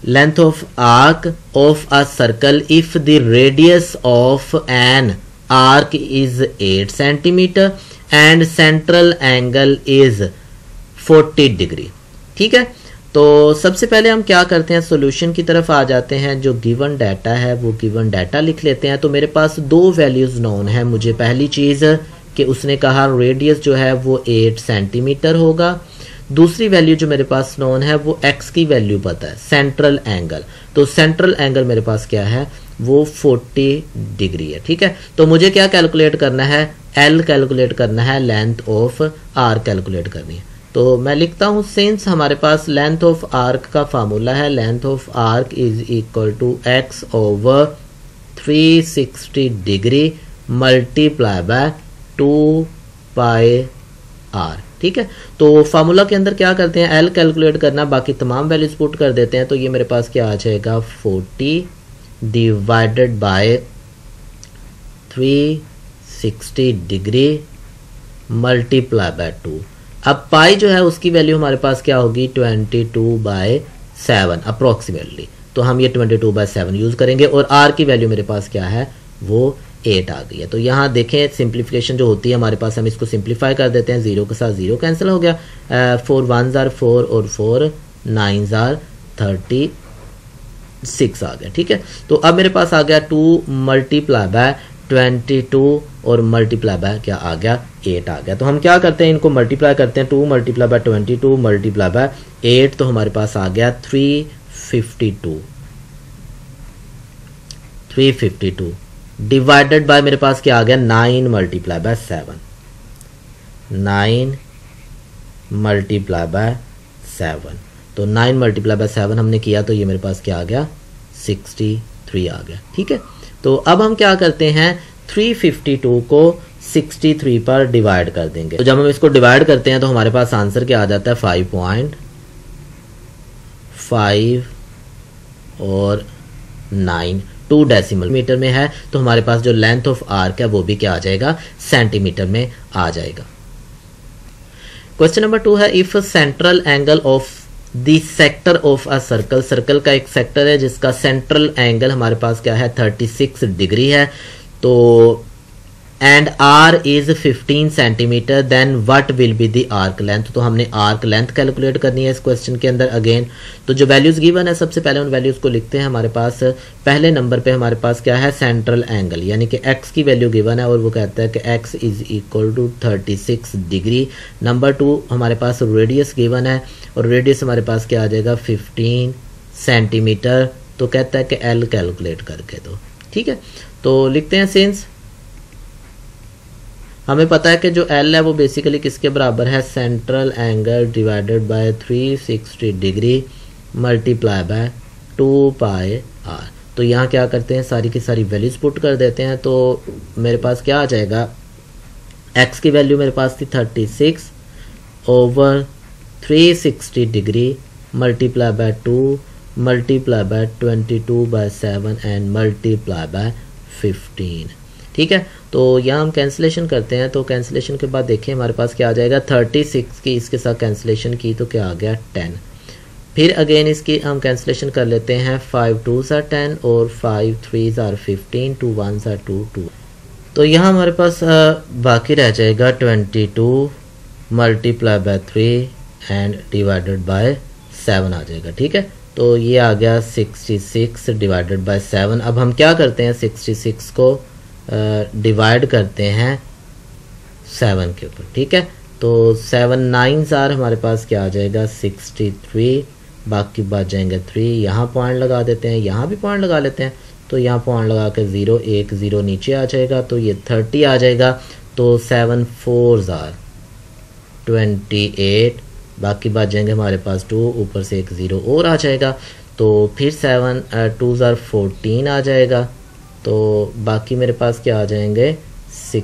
length of arc of a circle if the radius of an arc is 8 centimetre and central angle is 40 degree, ठीक है। तो सबसे पहले हम क्या करते हैं, सॉल्यूशन की तरफ आ जाते हैं। जो गिवन डाटा है वो गिवन डाटा लिख लेते हैं। तो मेरे पास दो वैल्यूज नोन है मुझे। पहली चीज कि उसने कहा रेडियस जो है वो 8 सेंटीमीटर होगा। दूसरी वैल्यू जो मेरे पास नोन है वो x की वैल्यू पता है, सेंट्रल एंगल। तो सेंट्रल एंगल मेरे पास क्या है, वो 40 डिग्री है, ठीक है। तो मुझे क्या कैलकुलेट करना है, L कैलकुलेट करना है, लेंथ ऑफ R कैलकुलेट करनी है। तो मैं लिखता हूं, सिंस हमारे पास लेंथ ऑफ आर्क का फार्मूला है, length of arc is equal to x over 360 degree multiply by 2 pi r, ठीक है। तो फार्मूला के अंदर क्या करते हैं, L कैलकुलेट करना, बाकी तमाम वैल्यूज पुट कर देते हैं। तो ये मेरे पास क्या आ जाएगा, 40 divided by 360 degree multiply by 2। अब पाई जो है उसकी वैल्यू हमारे पास क्या होगी, 22/7 अप्रोक्सीमेटली। तो हम ये 22/7 यूज करेंगे, और r की वैल्यू मेरे पास क्या है, वो 8 आ गई है। तो यहाँ देखें सिंप्लीफिकेशन जो होती है हमारे पास, हम इसको सिंप्लीफाई कर देते हैं, 0 के साथ 0 कैंसिल हो गया, 4 1s are 4 और 4 9s are 36 आ गया, ठीक है। तो अब मेरे पास आ गया 2 मल्टीप्लाई बाय 22 और मल्टीप्लाई बाय क्या आ गया, 8 आ गया। तो हम क्या करते हैं, इनको मल्टीप्लाई करते हैं, 2 मल्टीप्लाई बाय 22 मल्टीप्लाई बाय 8, तो हमारे पास आ गया 352 डिवाइडेड बाय मेरे पास क्या आ गया, 9 मल्टीप्लाई बाय 7, 9 मल्टीप्लाई बाय 7। तो 9 मल्टीप्लाई बाय 7 हमने किया, तो ये मेरे पास क्या आ गया, 63 आ गया, ठीक है। तो अब हम क्या करते हैं, 352 को 63 पर डिवाइड कर देंगे। तो जब हम इसको डिवाइड करते हैं तो हमारे पास आंसर क्या आ जाता है, 5.5 और 9, 2 डेसिमल मीटर में है। तो हमारे पास जो लेंथ ऑफ आर्क है वो भी क्या आ जाएगा, सेंटीमीटर में आ जाएगा। क्वेश्चन नंबर 2 है, if central angle of the sector of a circle, circle का एक सेक्टर है जिसका सेंट्रल एंगल हमारे पास क्या है, 36 डिग्री है। तो and r is 15 centimetre, then what will be the arc length. तो हमने आर्क लेंथ कैलकुलेट करनी है इस क्वेश्चन के अंदर अगेन। तो जो वैल्यूज गिवन है सबसे पहले उन वैल्यूज को लिखते हैं। हमारे पास पहले नंबर पे हमारे पास क्या है, सेंट्रल एंगल, यानी कि x की वैल्यू गिवन है और वो कहता है कि x is equal to 36 degree. Number 2 हमारे पास रेडियस गिवन है और रेडियस हमारे पास क्या आ जाएगा, 15 सेंटीमीटर। तो कहता है कि L कैलकुलेट करके दो, ठीक है। तो लिखते हैं, सिंस हमें पता है कि जो L है वो बेसिकली किसके बराबर है, central angle divided by 360 degree multiply by 2 pi r। तो यहाँ क्या करते हैं, सारी की सारी वैल्यूज पुट कर देते हैं। तो मेरे पास क्या आ जाएगा, x की वैल्यू मेरे पास थी 36 over 360 degree multiply by 2 multiply bye 22/7 and multiply bye 15, ठीक है। तो यहाँ हम कैंसिलेशन करते हैं। तो कैंसिलेशन के बाद देखिए हमारे पास क्या आ जाएगा, 36 की इसके साथ कैंसिलेशन की तो क्या आ गया, 10। फिर अगेन इसकी हम कैंसिलेशन कर लेते हैं, 5 2s are 10 और 5 3s are 15, 2 1s are 2 2। तो यहाँ हमारे पास बाकी रह जाएगा 22 multiply by 3 and divided bye 7 आ जाएगा। ठीक है, तो ये आ गया 66 डिवाइडेड बाय 7। अब हम क्या करते हैं, 66 को डिवाइड करते हैं 7 के ऊपर। ठीक है, तो 7 9s आर हमारे पास क्या आ जाएगा 63, बाकी बच जाएंगे 3। यहाँ पॉइंट लगा देते हैं, यहाँ भी पॉइंट लगा लेते हैं, तो यहाँ पॉइंट लगा के 0 1 0 नीचे आ जाएगा, तो ये 30 आ जाएगा। तो 7 4s आर 28, बाकी बच जाएंगे हमारे पास 2, ऊपर से एक 0 और आ जाएगा, तो फिर 7 2s आर 14 आ जाएगा, तो बाकी मेरे पास क्या आ जाएंगे 6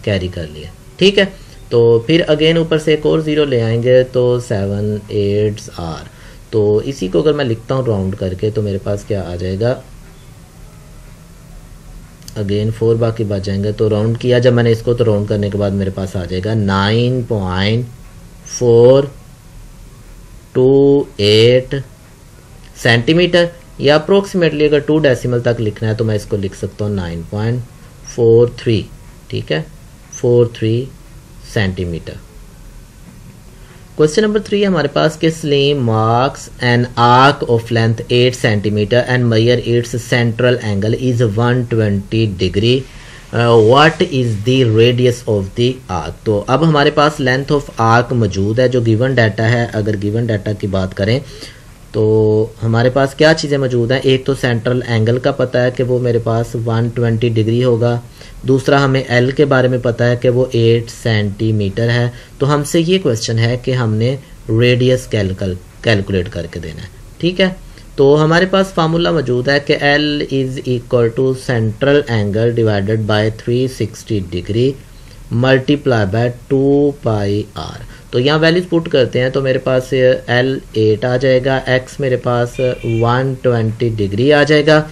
कैरी कर लिए। ठीक है, तो फिर अगेन ऊपर से एक और 0 ले आएंगे, तो 7 8s आर, तो इसी को अगर मैं लिखता हूँ राउंड करके तो मेरे पास क्या आ जाएगा अगेन 4, बाकी बच जाएंगे। तो राउंड किया जब मैंने इसको, तो राउंड करने के बाद मेरे पास आ जाएगा 9.428 सेंटीमीटर, या अप्रोक्सीमेटली अगर 2 डेसिमल तक लिखना है तो मैं इसको लिख सकता हूँ 9.43। ठीक है, 43 सेंटीमीटर। क्वेश्चन नंबर 3 हमारे पास कि slim marks an arc of length 8 centimetre and measure its central angle is 120 degree, what is the radius of the arc. तो अब हमारे पास लेंथ ऑफ आर्क मौजूद है जो गिवन डाटा है। अगर गिवन डाटा की बात करें तो हमारे पास क्या चीज़ें मौजूद हैं, एक तो सेंट्रल एंगल का पता है कि वो मेरे पास 120 डिग्री होगा, दूसरा हमें एल के बारे में पता है कि वो 8 सेंटीमीटर है। तो हमसे ये क्वेश्चन है कि हमने रेडियस कैलकुलेट करके देना है। ठीक है, तो हमारे पास फार्मूला मौजूद है कि L is equal to central angle divided by 360 degree multiply by 2 pi r. तो यहाँ वैल्यूज पुट करते हैं तो मेरे पास एल 8 आ जाएगा, एक्स मेरे पास 120 डिग्री आ जाएगा,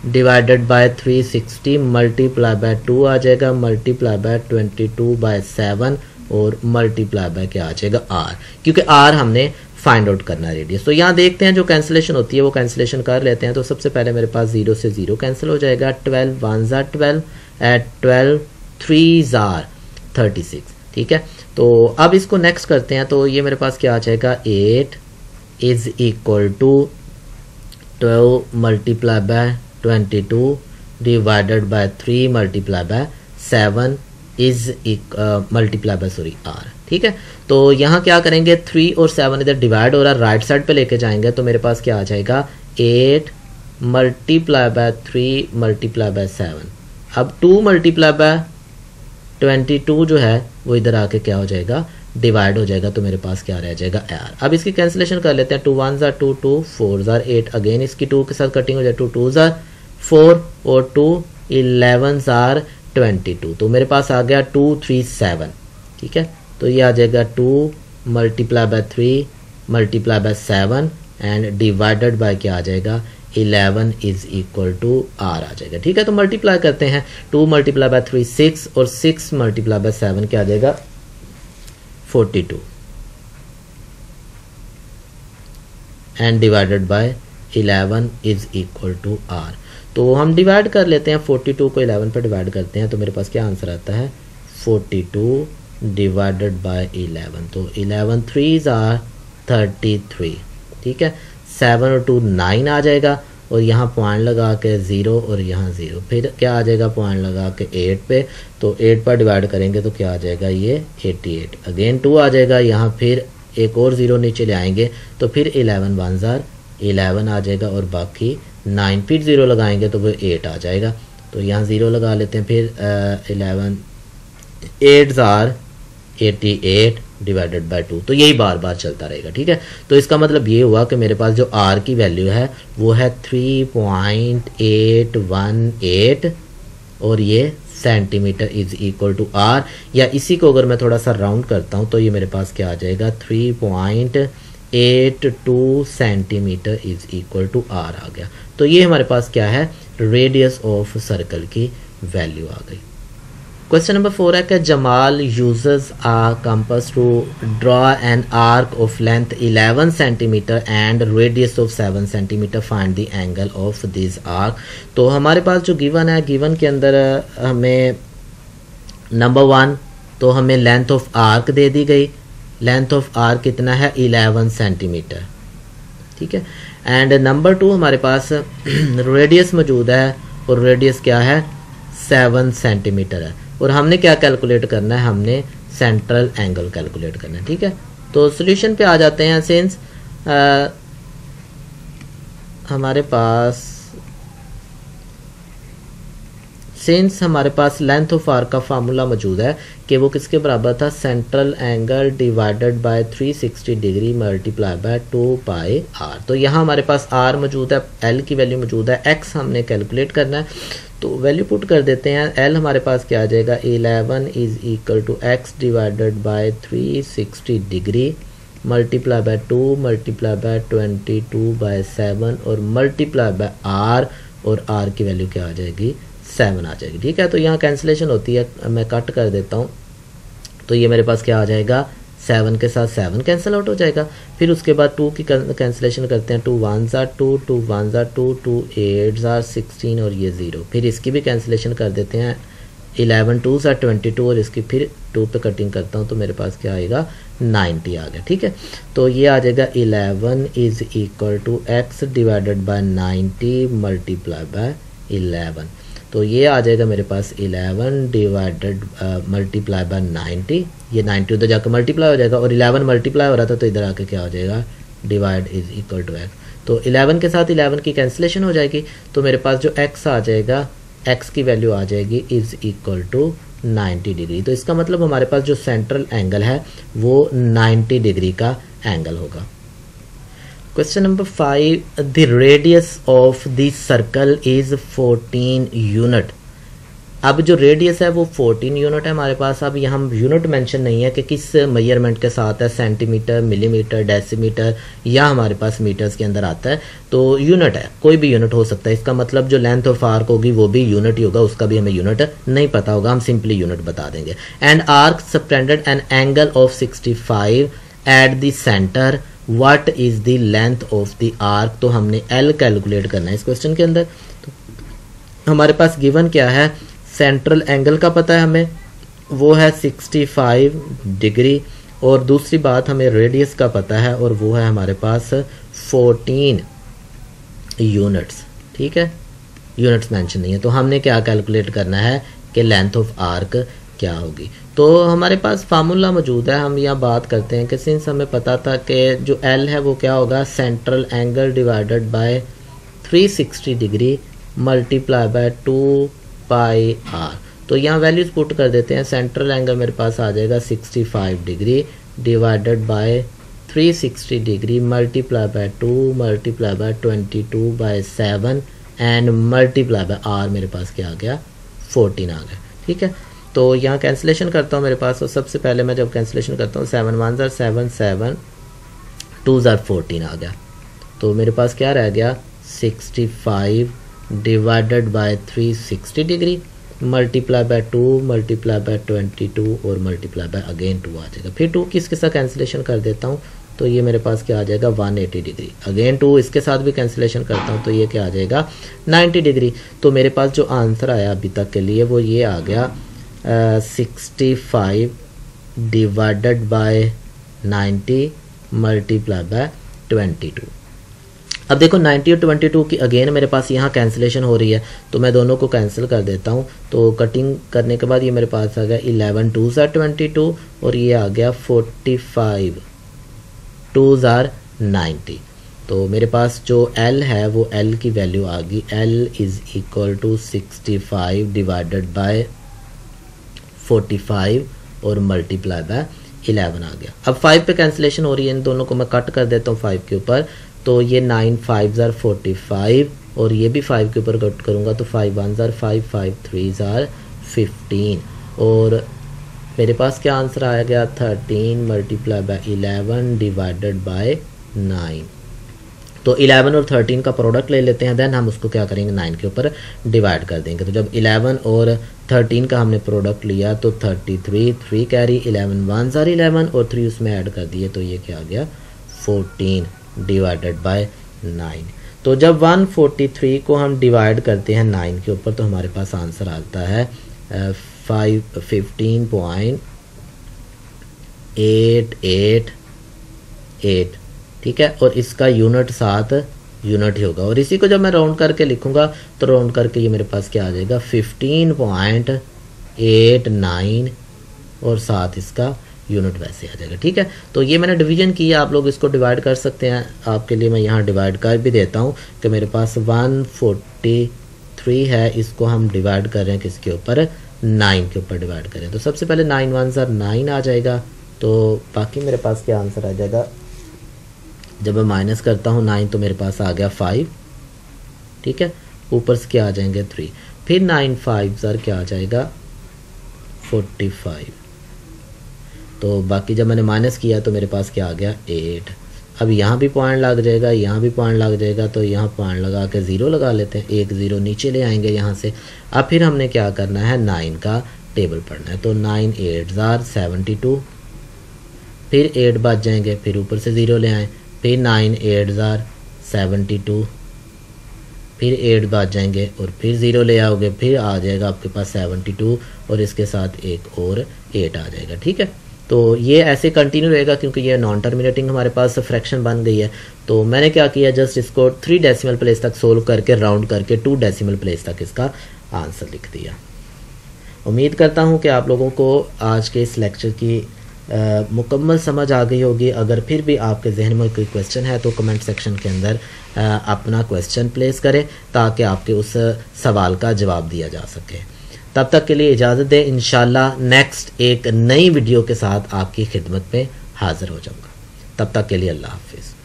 डिवाइडेड बाय 360 मल्टीप्लाई बाय 2 आ जाएगा, मल्टीप्लाई बाय 22 बाय 7 और मल्टीप्लाई बाय क्या आ जाएगा आर, क्योंकि आर हमने फाइंड आउट करना रेडियस। तो यहाँ देखते हैं जो कैंसिलेशन होती है वो कैंसिलेशन कर लेते हैं। तो सबसे पहले मेरे पास 0 से 0 कैंसिल हो जाएगा, 12 1s are 12 eight 12 3s are 36। ठीक है, तो अब इसको नेक्स्ट करते हैं। तो ये मेरे पास क्या आ जाएगा 8 is equal to 12 multiply by 22 divided by 3 multiply by 7 is multiply by sorry r. ठीक है, तो यहाँ क्या करेंगे 3 और 7 इधर डिवाइड हो रहा है, राइट साइड पे लेके जाएंगे तो मेरे पास क्या आ जाएगा 8 मल्टीप्लाई बाय 3 मल्टीप्लाई बाय 7। अब 2 मल्टीप्लाई बाय 22 जो है वो इधर आके क्या हो जाएगा डिवाइड हो जाएगा, तो मेरे पास क्या रह जाएगा आर। अब इसकी कैंसिलेशन कर लेते हैं, 2 1s are 2 2 4s are 8, again इसकी 2 के साथ कटिंग हो जाए, 2 2s आर 4 और 2 11s आर 22। तो मेरे पास आ गया 2 3 7। ठीक है, तो ये आ जाएगा 2 multiply bye 3 multiply by 7 and divided bye क्या आ जाएगा 11 इज इक्वल टू आर आ जाएगा। ठीक है, तो मल्टीप्लाई करते हैं, 2 मल्टीप्लाई बाय 3 6 और 6 मल्टीप्लाई बाय 7 क्या आ जाएगा 42 and divided by 11 is equal to r. तो हम डिवाइड कर लेते हैं, 42 को 11 पर डिवाइड करते हैं तो मेरे पास क्या आंसर आता है 42 डिवाइडेड बाय 11। तो 11 3s आर 33। ठीक है, 7 और 2 9 आ जाएगा और यहाँ पॉइंट लगा के 0 और यहाँ 0, फिर क्या आ जाएगा पॉइंट लगा के 8 पे, तो 8 पर डिवाइड करेंगे तो क्या आ जाएगा ये 88। अगेन 2 आ जाएगा, यहाँ फिर एक और 0 नीचे ले आएंगे तो फिर 11 1s आर 11 आ जाएगा और बाकी 9, फिर 0 लगाएंगे तो वो 8 आ जाएगा। तो यहाँ 0 लगा लेते हैं, फिर 11 8s आर 88 डिवाइडेड बाय 2। तो यही बार बार चलता रहेगा। ठीक है, तो इसका मतलब ये हुआ कि मेरे पास जो आर की वैल्यू है वो है 3.818 और ये centimetre is equal to r, या इसी को अगर मैं थोड़ा सा राउंड करता हूँ तो ये मेरे पास क्या आ जाएगा 3.82 centimetre is equal to R आ गया। तो ये हमारे पास क्या है रेडियस ऑफ सर्कल की वैल्यू आ गई। क्वेश्चन नंबर 4 है कि Jamal uses a compass to draw an arc of length 11 centimetre and radius of 7 centimetre, find the angle of this arc. तो हमारे पास जो गिवन है, गिवन के अंदर हमें नंबर 1 तो हमें लेंथ ऑफ आर्क दे दी गई लेंथ ऑफ आर्क कितना है 11 सेंटीमीटर, ठीक है। एंड नंबर 2 हमारे पास रेडियस मौजूद है और रेडियस क्या है 7 सेंटीमीटर है, और हमने क्या कैलकुलेट करना है, हमने सेंट्रल एंगल कैलकुलेट करना है, ठीक है। तो सॉल्यूशन पे आ जाते हैं। सिंस हमारे पास लेंथ ऑफ आर्क का फार्मूला मौजूद है कि वो किसके बराबर था, central angle divided by 360 degree multiply by 2 pi r. तो यहाँ हमारे पास आर मौजूद है, एल की वैल्यू मौजूद है, एक्स हमने कैलकुलेट करना है, तो वैल्यू पुट कर देते हैं। एल हमारे पास क्या आ जाएगा 11 is equal to x divided by 360 degree multiply by 2 multiply by 22 by 7 और मल्टीप्लाई बाय आर, और आर की वैल्यू क्या आ जाएगी 7 आ जाएगी, ठीक है। तो यहाँ कैंसिलेशन होती है, मैं कट कर देता हूँ, तो ये मेरे पास क्या आ जाएगा 7 के साथ 7 कैंसिल आउट हो जाएगा। फिर उसके बाद 2 की कैंसिलेशन करते हैं, 2 1s are 2, 2 1s are 2, 2 8s are 16 और ये 0। फिर इसकी भी कैंसिलेशन कर देते हैं, 11 2s are 22 और इसकी फिर 2 पे कटिंग करता हूँ तो मेरे पास क्या आएगा 90 आ गया, ठीक है। तो ये आ जाएगा 11 is equal to x divided by 90 multiply by 11। तो ये आ जाएगा मेरे पास 11 डिवाइडेड मल्टीप्लाई बाय 90, ये 90 उधर जाकर मल्टीप्लाई हो जाएगा और 11 मल्टीप्लाई हो रहा था तो इधर आके क्या हो जाएगा divide is equal to x. तो 11 के साथ 11 की कैंसिलेशन हो जाएगी, तो मेरे पास जो एक्स आ जाएगा, एक्स की वैल्यू आ जाएगी इज इक्वल टू 90 डिग्री। तो इसका मतलब हमारे पास जो सेंट्रल एंगल है वो 90 डिग्री का एंगल होगा। Question number 5, the radius of the circle is 14 unit. अब जो रेडियस है वो 14 यूनिट है हमारे पास। अब यहाँ यूनिट मेंशन नहीं है कि किस मेजरमेंट के साथ है, सेंटीमीटर, मिलीमीटर, डेसीमीटर या हमारे पास मीटर्स के अंदर आता है, तो यूनिट है, कोई भी यूनिट हो सकता है। इसका मतलब जो लेंथ ऑफ आर्क होगी वो भी यूनिट ही होगा, उसका भी हमें यूनिट नहीं पता होगा, हम सिंपली यूनिट बता देंगे। And arc suspended an angle of 65 eight the centre, what is the length of the arc. तो हमने एल कैलकुलेट करना है इस क्वेश्चन के अंदर। तो हमारे पास गिवन क्या है, सेंट्रल एंगल का पता है हमें, वो है 65 डिग्री, और दूसरी बात हमें रेडियस का पता है और वो है हमारे पास 14 यूनिट्स, ठीक है। यूनिट्स मेंशन नहीं है, तो हमने क्या कैलकुलेट करना है कि लेंथ ऑफ आर्क क्या होगी। तो हमारे पास फार्मूला मौजूद है, हम यहाँ बात करते हैं कि सिंस हमें पता था कि जो एल है वो क्या होगा, central angle divided by 360 degree multiply by 2 pi r. तो यहाँ वैल्यूज पुट कर देते हैं। सेंट्रल एंगल मेरे पास आ जाएगा 65 degree divided by 360 degree multiply by 2 multiply by 22 by 7 and multiply by r, मेरे पास क्या आ गया 14 आ गया, ठीक है। तो यहाँ कैंसिलेशन करता हूँ मेरे पास, और सबसे पहले मैं जब कैंसिलेशन करता हूँ 7 1s are 7, 7 2s are 14 आ गया। तो मेरे पास क्या रह गया 65 divided by 360 degree multiply by 2 multiply by 22 और मल्टीप्लाई बाय अगेन 2 आ जाएगा। फिर 2 किसके साथ कैंसिलेशन कर देता हूँ तो ये मेरे पास क्या आ जाएगा 180 डिग्री। अगेन 2 इसके साथ भी कैंसिलेशन करता हूँ तो ये क्या आ जाएगा 90 डिग्री। तो मेरे पास जो आंसर आया अभी तक के लिए वो ये आ गया 65 डिवाइडेड बाय 90 मल्टीप्लाई बाय 22। अब देखो 90 और 22 की अगेन मेरे पास यहाँ कैंसिलेशन हो रही है, तो मैं दोनों को कैंसिल कर देता हूँ। तो कटिंग करने के बाद ये मेरे पास आ गया 11 2s are 22 और ये आ गया 45 2s are 90। तो मेरे पास जो L है वो L की वैल्यू आ गई, L is equal to 65 divided by 45 और मल्टीप्लाई बाय 11 आ गया। अब 5 पे कैंसिलेशन हो रही है, इन दोनों को मैं कट कर देता हूँ 5 के ऊपर, तो ये 9 5s are 45 और ये भी 5 के ऊपर कट करूँगा तो 5 1s are 5, 5 3s are 15 और मेरे पास क्या आंसर आया गया 13 मल्टीप्लाई बाय 11 डिवाइडेड बाय 9। तो 11 और 13 का प्रोडक्ट ले लेते हैं, देन हम उसको क्या करेंगे 9 के ऊपर डिवाइड कर देंगे। तो जब 11 और 13 का हमने प्रोडक्ट लिया तो 33 3 कैरी 11 1s are 11 और 3 उसमें ऐड कर दिए तो ये क्या आ गया 14 डिवाइडेड बाय 9। तो जब 143 को हम डिवाइड करते हैं 9 के ऊपर तो हमारे पास आंसर आता है 15.8 888, ठीक है, और इसका यूनिट 7 यूनिट ही होगा। और इसी को जब मैं राउंड करके लिखूंगा तो राउंड करके ये मेरे पास क्या आ जाएगा 15.89 और 7 इसका यूनिट वैसे आ जाएगा, ठीक है। तो ये मैंने डिवीजन किया, आप लोग इसको डिवाइड कर सकते हैं। आपके लिए मैं यहाँ डिवाइड कर भी देता हूँ कि मेरे पास 143 है, इसको हम डिवाइड कर रहे हैं किसके ऊपर, 9 के ऊपर डिवाइड करें। तो सबसे पहले 9 1 9 आ जाएगा, तो बाकी मेरे पास क्या आंसर आ जाएगा। जब मैं माइनस करता हूँ 9 तो मेरे पास आ गया 5, ठीक है, ऊपर से क्या आ जाएंगे 3, फिर 9 5 क्या आ जाएगा 45। तो बाकी जब मैंने माइनस किया तो मेरे पास क्या आ गया 8। अब यहाँ भी पॉइंट लग जाएगा, यहाँ भी पॉइंट लग जाएगा, तो यहाँ पॉइंट लगा के 0 लगा लेते हैं, एक 0 नीचे ले आएंगे यहाँ से। अब फिर हमने क्या करना है 9 का टेबल पढ़ना है, तो 9 8 72, फिर 8 बच जाएंगे, फिर ऊपर से 0 ले आए, फिर 9 8 72, फिर 8 बच जाएंगे और फिर 0 ले आओगे, फिर आ जाएगा आपके पास 72 और इसके साथ एक और 8 आ जाएगा, ठीक है। तो ये ऐसे कंटिन्यू रहेगा क्योंकि ये नॉन टर्मिनेटिंग हमारे पास फ्रैक्शन बन गई है। तो मैंने क्या किया, जस्ट इसको 3 डेसिमल प्लेस तक सोल्व करके राउंड करके 2 डेसिमल प्लेस तक इसका आंसर लिख दिया। उम्मीद करता हूँ कि आप लोगों को आज के इस लेक्चर की मुकम्मल समझ आ गई होगी। अगर फिर भी आपके जहन में कोई क्वेश्चन है तो कमेंट सेक्शन के अंदर अपना क्वेश्चन प्लेस करें ताकि आपके उस सवाल का जवाब दिया जा सके। तब तक के लिए इजाज़त दें, इंशाल्लाह नेक्स्ट एक नई वीडियो के साथ आपकी खिदमत में हाजिर हो जाऊंगा। तब तक के लिए अल्लाह हाफिज़।